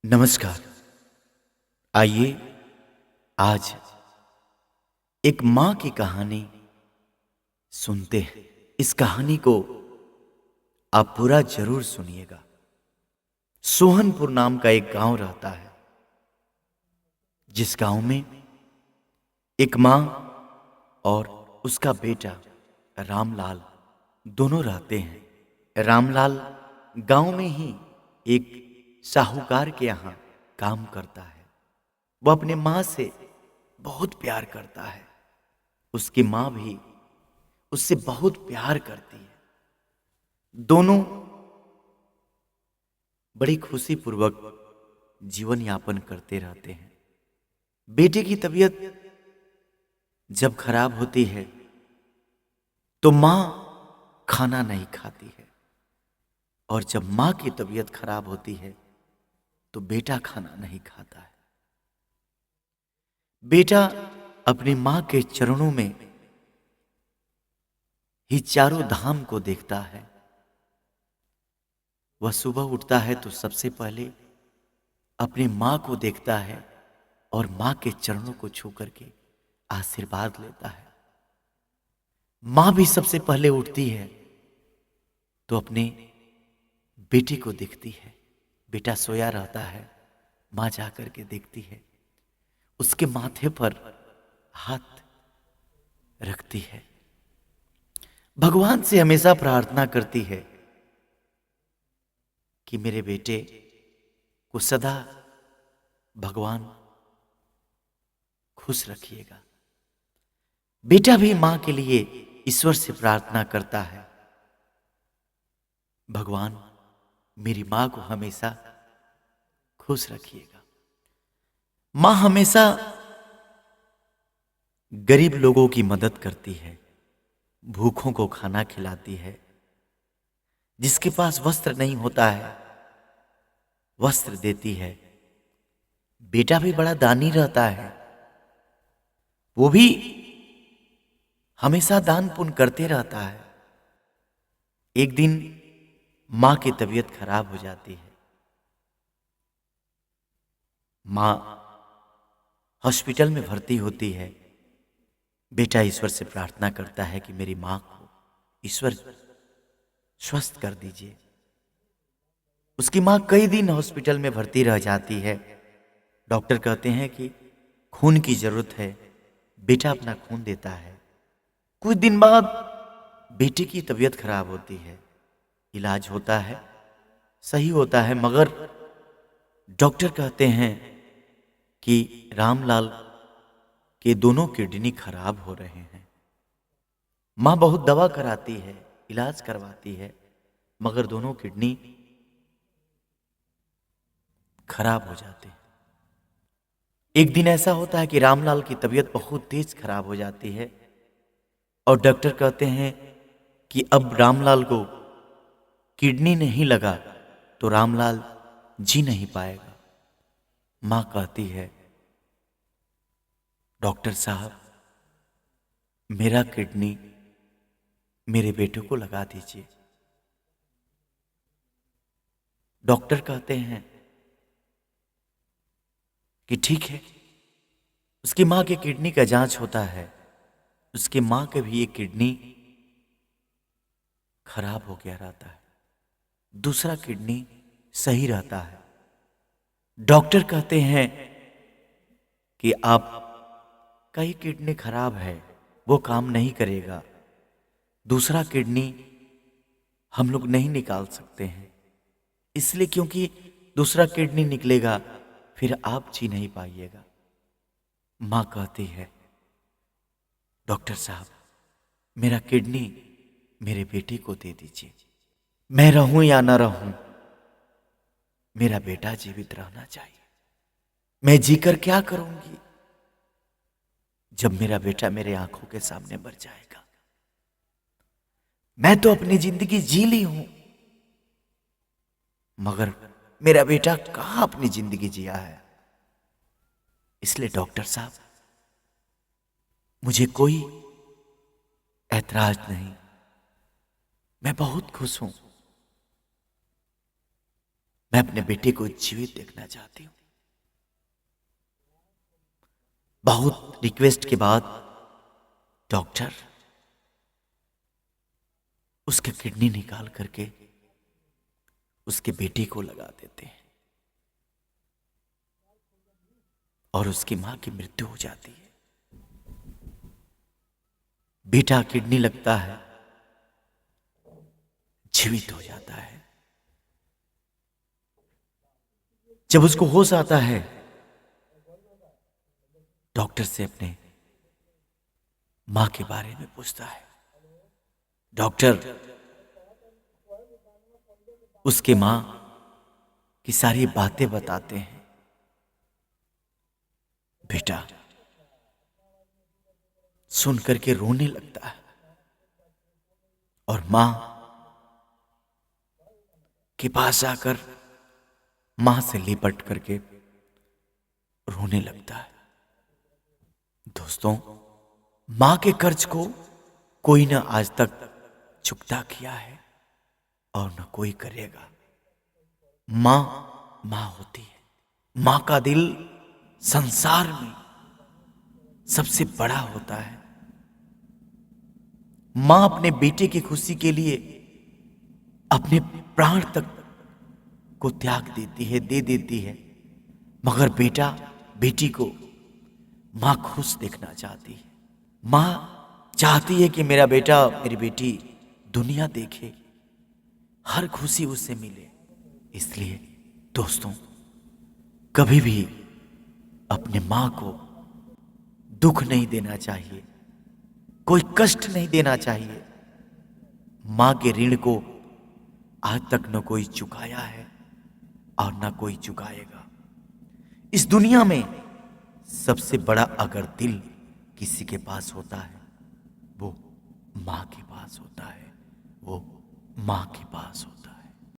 नमस्कार। आइए आज एक माँ की कहानी सुनते हैं। इस कहानी को आप पूरा जरूर सुनिएगा। सोहनपुर नाम का एक गांव रहता है, जिस गांव में एक माँ और उसका बेटा रामलाल दोनों रहते हैं। रामलाल गांव में ही एक साहूकार के यहाँ काम करता है। वो अपने माँ से बहुत प्यार करता है। उसकी माँ भी उससे बहुत प्यार करती है। दोनों बड़ी खुशी पूर्वक जीवन यापन करते रहते हैं। बेटे की तबीयत जब खराब होती है तो माँ खाना नहीं खाती है, और जब माँ की तबीयत खराब होती है तो बेटा खाना नहीं खाता है। बेटा अपनी माँ के चरणों में ही चारों धाम को देखता है। वह सुबह उठता है तो सबसे पहले अपनी माँ को देखता है और माँ के चरणों को छू करके आशीर्वाद लेता है। माँ भी सबसे पहले उठती है तो अपने बेटे को देखती है। बेटा सोया रहता है, माँ जा करके देखती है, उसके माथे पर हाथ रखती है, भगवान से हमेशा प्रार्थना करती है कि मेरे बेटे को सदा भगवान खुश रखिएगा। बेटा भी मां के लिए ईश्वर से प्रार्थना करता है, भगवान मेरी मां को हमेशा खुश रखिएगा। मां हमेशा गरीब लोगों की मदद करती है, भूखों को खाना खिलाती है, जिसके पास वस्त्र नहीं होता है वस्त्र देती है। बेटा भी बड़ा दानी रहता है, वो भी हमेशा दान पुण्य करते रहता है। एक दिन मां की तबीयत खराब हो जाती है। मां हॉस्पिटल में भर्ती होती है। बेटा ईश्वर से प्रार्थना करता है कि मेरी मां को ईश्वर स्वस्थ कर दीजिए। उसकी मां कई दिन हॉस्पिटल में भर्ती रह जाती है। डॉक्टर कहते हैं कि खून की जरूरत है। बेटा अपना खून देता है। कुछ दिन बाद बेटे की तबीयत खराब होती है। इलाज होता है, सही होता है, मगर डॉक्टर कहते हैं कि रामलाल के दोनों किडनी खराब हो रहे हैं। मां बहुत दवा कराती है, इलाज करवाती है, मगर दोनों किडनी खराब हो जाते हैं। एक दिन ऐसा होता है कि रामलाल की तबीयत बहुत तेज खराब हो जाती है और डॉक्टर कहते हैं कि अब रामलाल को किडनी नहीं लगा तो रामलाल जी नहीं पाएगा। मां कहती है, डॉक्टर साहब मेरा किडनी मेरे बेटे को लगा दीजिए। डॉक्टर कहते हैं कि ठीक है। उसकी मां के किडनी का जांच होता है। उसकी मां के भी एक किडनी खराब हो गया रहता है, दूसरा किडनी सही रहता है। डॉक्टर कहते हैं कि आपका ही किडनी खराब है, वो काम नहीं करेगा, दूसरा किडनी हम लोग नहीं निकाल सकते हैं, इसलिए क्योंकि दूसरा किडनी निकलेगा फिर आप जी नहीं पाइएगा। मां कहती है, डॉक्टर साहब मेरा किडनी मेरे बेटे को दे दीजिए। मैं रहूं या ना रहूं, मेरा बेटा जीवित रहना चाहिए। मैं जीकर क्या करूंगी जब मेरा बेटा मेरे आंखों के सामने मर जाएगा। मैं तो अपनी जिंदगी जी ली हूं, मगर मेरा बेटा कहां अपनी जिंदगी जिया है। इसलिए डॉक्टर साहब मुझे कोई ऐतराज नहीं, मैं बहुत खुश हूं। मैं अपने बेटे को जीवित देखना चाहती हूं। बहुत रिक्वेस्ट के बाद डॉक्टर उसके किडनी निकाल करके उसके बेटे को लगा देते हैं और उसकी मां की मृत्यु हो जाती है। बेटा किडनी लगता है, जीवित हो जाता है। जब उसको होश आता है, डॉक्टर से अपने मां के बारे में पूछता है। डॉक्टर उसके मां की सारी बातें बताते हैं। बेटा सुन करके रोने लगता है और मां के पास आकर मां से लिपट करके रोने लगता है। दोस्तों, मां के कर्ज को कोई न आज तक चुकता किया है और न कोई करेगा। मां मां होती है। मां का दिल संसार में सबसे बड़ा होता है। मां अपने बेटे की खुशी के लिए अपने प्राण तक को त्याग देती है, दे देती है, मगर बेटा बेटी को मां खुश देखना चाहती है। मां चाहती है कि मेरा बेटा मेरी बेटी दुनिया देखे, हर खुशी उससे मिले। इसलिए दोस्तों, कभी भी अपने मां को दुख नहीं देना चाहिए, कोई कष्ट नहीं देना चाहिए। मां के ऋण को आज तक न कोई चुकाया है और न कोई चुकाएगा। इस दुनिया में सबसे बड़ा अगर दिल किसी के पास होता है, वो मां के पास होता है, वो मां के पास होता है।